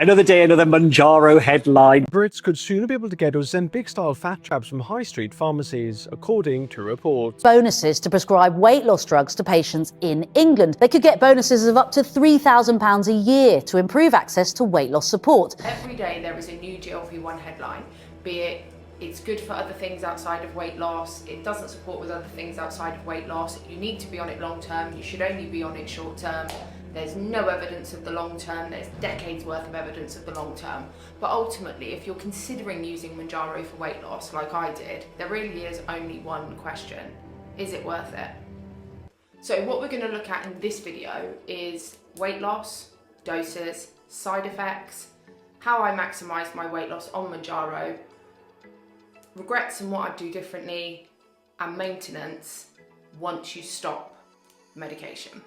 Another day, another Mounjaro headline. Brits could soon be able to get Ozempic-style fat traps from high street pharmacies, according to reports. Bonuses to prescribe weight loss drugs to patients in England. They could get bonuses of up to £3,000 a year to improve access to weight loss support. Every day there is a new GLP-1 headline, be it it's good for other things outside of weight loss, it doesn't support with other things outside of weight loss, you need to be on it long term, you should only be on it short term. There's no evidence of the long term, there's decades worth of evidence of the long term. But ultimately, if you're considering using Mounjaro for weight loss, like I did, there really is only one question: is it worth it? So what we're going to look at in this video is weight loss, doses, side effects, how I maximised my weight loss on Mounjaro, regrets and what I'd do differently, and maintenance once you stop medication.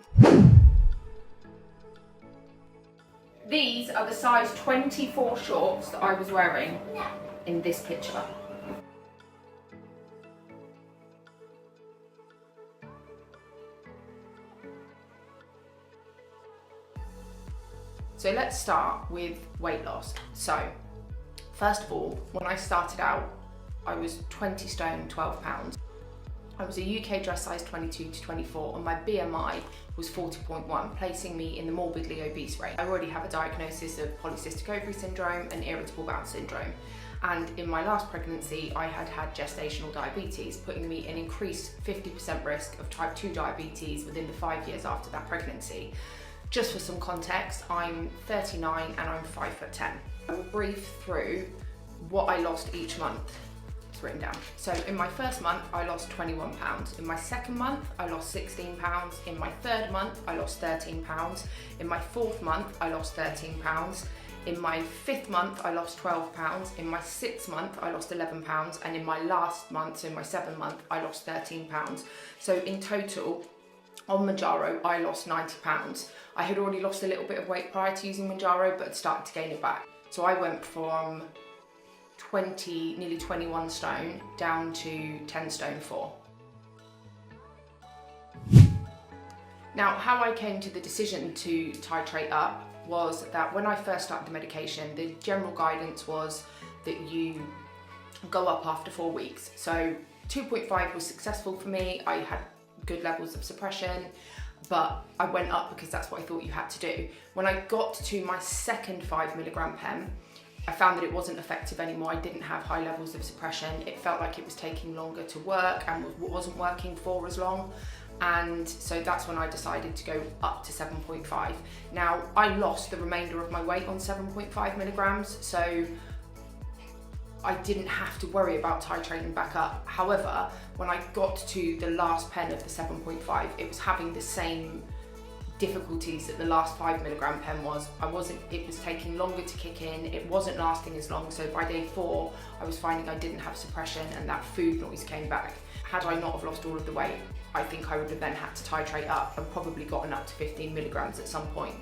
These are the size 24 shorts that I was wearing in this picture. So let's start with weight loss. So first of all, when I started out, I was 20 stone, 12 pounds. I was a UK dress size 22 to 24 and my BMI was 40.1, placing me in the morbidly obese range. I already have a diagnosis of polycystic ovary syndrome and irritable bowel syndrome. And in my last pregnancy, I had had gestational diabetes, putting me in increased 50% risk of type 2 diabetes within the 5 years after that pregnancy. Just for some context, I'm 39 and I'm 5'10". I will brief through what I lost each month. Written down. So in my first month, I lost 21 pounds. In my second month, I lost 16 pounds. In my third month, I lost 13 pounds. In my fourth month, I lost 13 pounds. In my fifth month, I lost 12 pounds. In my sixth month, I lost 11 pounds. And in my last month, so in my seventh month, I lost 13 pounds. So in total, on Mounjaro, I lost 90 pounds. I had already lost a little bit of weight prior to using Mounjaro, but started to gain it back. So I went from nearly 21 stone down to 10 stone 4. Now, how I came to the decision to titrate up was that when I first started the medication, the general guidance was that you go up after 4 weeks. So 2.5 was successful for me. I had good levels of suppression, but I went up because that's what I thought you had to do. When I got to my second 5mg pen, I found that it wasn't effective anymore. I didn't have high levels of suppression. It felt like it was taking longer to work and wasn't working for as long. And so that's when I decided to go up to 7.5. Now, I lost the remainder of my weight on 7.5 milligrams, so I didn't have to worry about titrating back up. However, when I got to the last pen of the 7.5, it was having the same difficulties that the last 5mg pen was. It was taking longer to kick in, it wasn't lasting as long, so by day 4 I was finding I didn't have suppression and that food noise came back. Had I not have lost all of the weight, I think I would have then had to titrate up and probably gotten up to 15mg at some point.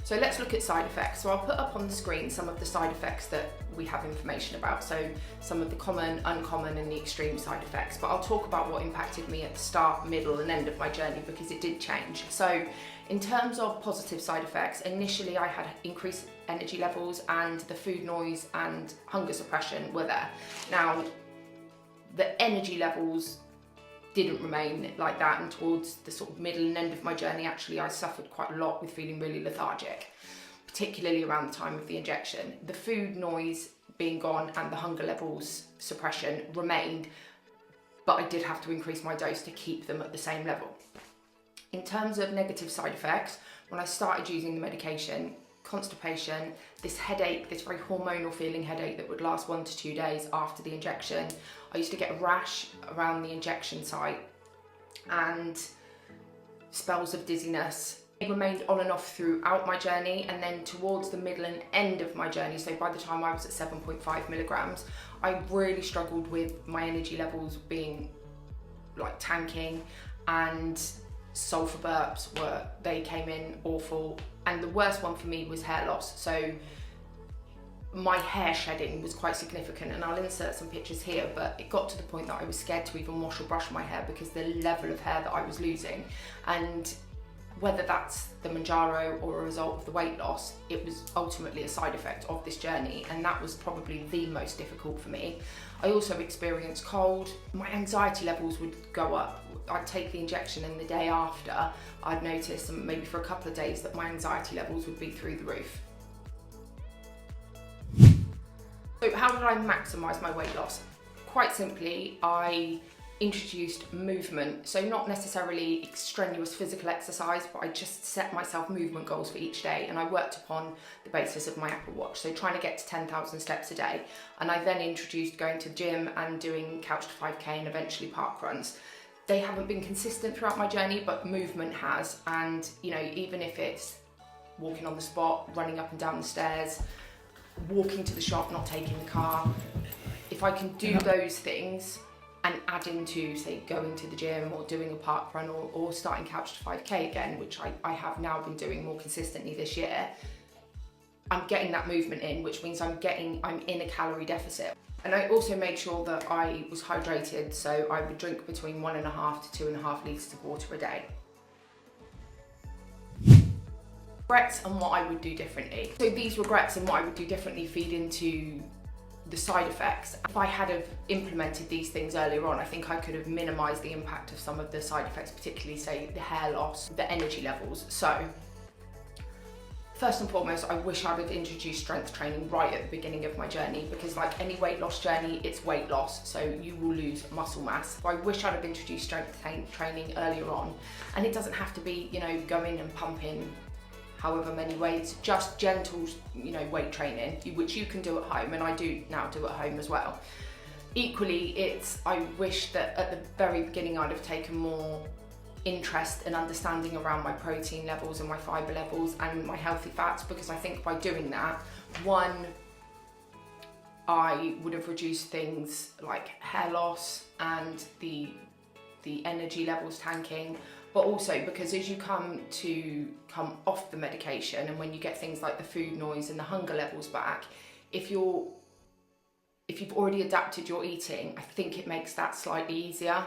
So let's look at side effects. So I'll put up on the screen some of the side effects that we have information about. So some of the common, uncommon and the extreme side effects. But I'll talk about what impacted me at the start, middle and end of my journey because it did change. So in terms of positive side effects, initially I had increased energy levels and the food noise and hunger suppression were there. Now, the energy levels didn't remain like that, and towards the sort of middle and end of my journey, actually I suffered quite a lot with feeling really lethargic, particularly around the time of the injection. The food noise being gone and the hunger levels suppression remained, but I did have to increase my dose to keep them at the same level. In terms of negative side effects, when I started using the medication, constipation, this headache, this very hormonal feeling headache that would last 1 to 2 days after the injection. I used to get a rash around the injection site and spells of dizziness. It remained on and off throughout my journey, and then towards the middle and end of my journey, so by the time I was at 7.5 milligrams, I really struggled with my energy levels being like tanking, and sulfur burps they came in awful. And the worst one for me was hair loss. So my hair shedding was quite significant, and I'll insert some pictures here, but it got to the point that I was scared to even wash or brush my hair because the level of hair that I was losing. And whether that's the Mounjaro or a result of the weight loss, it was ultimately a side effect of this journey, and that was probably the most difficult for me. I also experienced cold. My anxiety levels would go up. I'd take the injection and the day after, I'd notice, and maybe for a couple of days, that my anxiety levels would be through the roof. So how did I maximise my weight loss? Quite simply, I introduced movement. So not necessarily strenuous physical exercise, but I just set myself movement goals for each day, and I worked upon the basis of my Apple Watch. So trying to get to 10,000 steps a day. And I then introduced going to the gym and doing couch to 5K and eventually park runs. They haven't been consistent throughout my journey, but movement has. And you know, even if it's walking on the spot, running up and down the stairs, walking to the shop, not taking the car, if I can do those things and add into, say, going to the gym or doing a park run or starting couch to 5K again, which I have now been doing more consistently this year, I'm getting that movement in, which means I'm in a calorie deficit. And I also made sure that I was hydrated, so I would drink between 1.5 to 2.5 litres of water a day. Regrets and what I would do differently. So these regrets and what I would do differently feed into the side effects. If I had have implemented these things earlier on, I think I could have minimised the impact of some of the side effects, particularly, say, the hair loss, the energy levels. So first and foremost, I wish I'd have introduced strength training right at the beginning of my journey, because like any weight loss journey, it's weight loss, so you will lose muscle mass. So I wish I'd have introduced strength training earlier on. And it doesn't have to be, you know, going and pumping however many weights, just gentle, you know, weight training, which you can do at home, and I do now do at home as well. Equally, I wish that at the very beginning I'd have taken more interest and understanding around my protein levels and my fibre levels and my healthy fats, because I think by doing that, one, I would have reduced things like hair loss and the energy levels tanking. But also because as you come off the medication, and when you get things like the food noise and the hunger levels back, if you've already adapted your eating, I think it makes that slightly easier.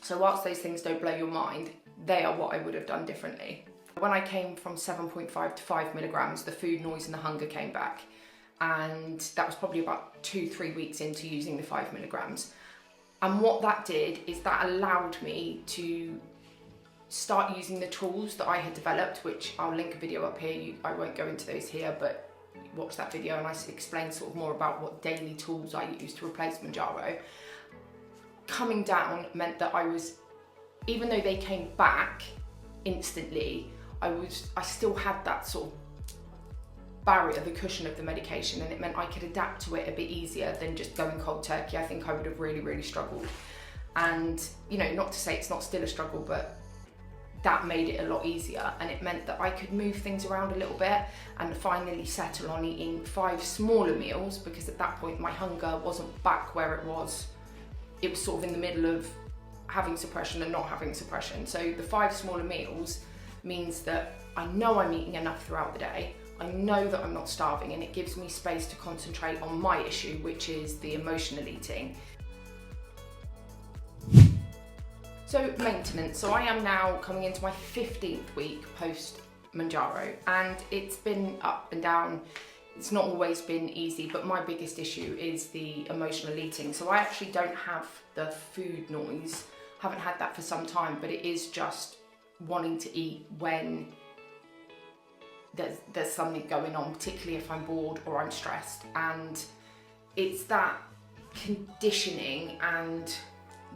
So whilst those things don't blow your mind, they are what I would have done differently. When I came from 7.5 to 5 milligrams, the food noise and the hunger came back. And that was probably about 2-3 weeks into using the 5 milligrams. And what that did is that allowed me to start using the tools that I had developed, which I'll link a video up here. I won't go into those here, but watch that video and I explain sort of more about what daily tools I use to replace Mounjaro. Coming down meant that even though they came back instantly, I still had that sort of barrier, the cushion of the medication, and it meant I could adapt to it a bit easier than just going cold turkey. I think I would have really, really struggled. And, you know, not to say it's not still a struggle, but that made it a lot easier, and it meant that I could move things around a little bit and finally settle on eating 5 smaller meals, because at that point my hunger wasn't back where it was. It was sort of in the middle of having suppression and not having suppression. So the 5 smaller meals means that I know I'm eating enough throughout the day. I know that I'm not starving, and it gives me space to concentrate on my issue, which is the emotional eating. So maintenance, so I am now coming into my 15th week post Mounjaro, and it's been up and down. It's not always been easy, but my biggest issue is the emotional eating. So I actually don't have the food noise, haven't had that for some time, but it is just wanting to eat when there's something going on, particularly if I'm bored or I'm stressed. And it's that conditioning and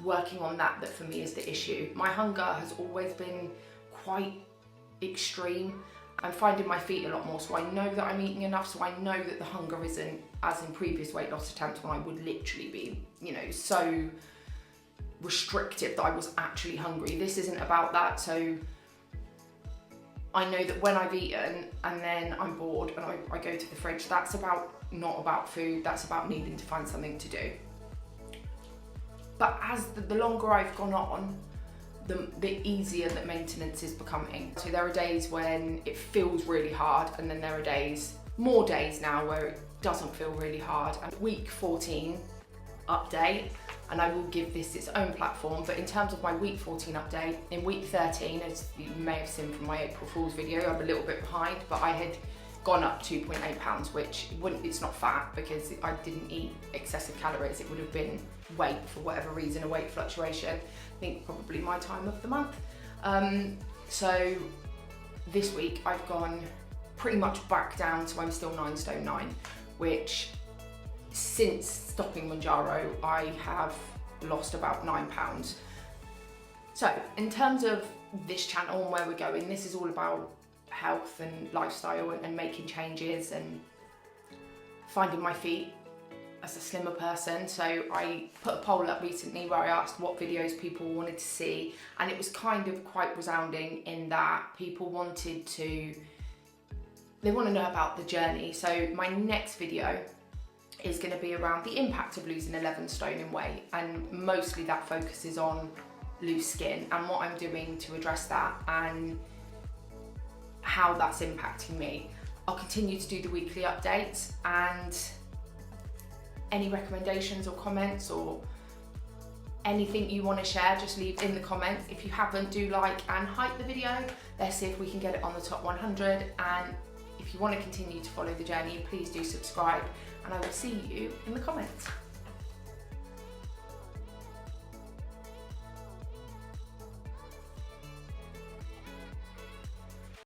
working on that for me is the issue. My hunger has always been quite extreme. I'm finding my feet a lot more, so I know that I'm eating enough, so I know that the hunger isn't as in previous weight loss attempts when I would literally be, you know, so restrictive that I was actually hungry. This isn't about that, so I know that when I've eaten and then I'm bored and I go to the fridge, that's not about food, that's about needing to find something to do. But as the longer I've gone on, the easier that maintenance is becoming. So there are days when it feels really hard, and then there are more days now where it doesn't feel really hard. And week 14, update, and I will give this its own platform. But in terms of my week 14 update, in week 13, as you may have seen from my April Fool's video, I'm a little bit behind, but I had gone up 2.8 pounds, which it's not fat because I didn't eat excessive calories. It would have been weight for whatever reason, a weight fluctuation. I think probably my time of the month. So this week I've gone pretty much back down to I'm still 9 stone 9, which since stopping Mounjaro, I have lost about 9 pounds. So in terms of this channel and where we're going, this is all about health and lifestyle and making changes and finding my feet as a slimmer person. So I put a poll up recently where I asked what videos people wanted to see, and it was kind of quite resounding in that people want to know about the journey. So my next video is going to be around the impact of losing 11 stone in weight, and mostly that focuses on loose skin and what I'm doing to address that and how that's impacting me. I'll continue to do the weekly updates, and any recommendations or comments or anything you want to share, just leave in the comments. If you haven't, do like and hype the video. Let's see if we can get it on the top 100. And if you want to continue to follow the journey, please do subscribe, and I will see you in the comments.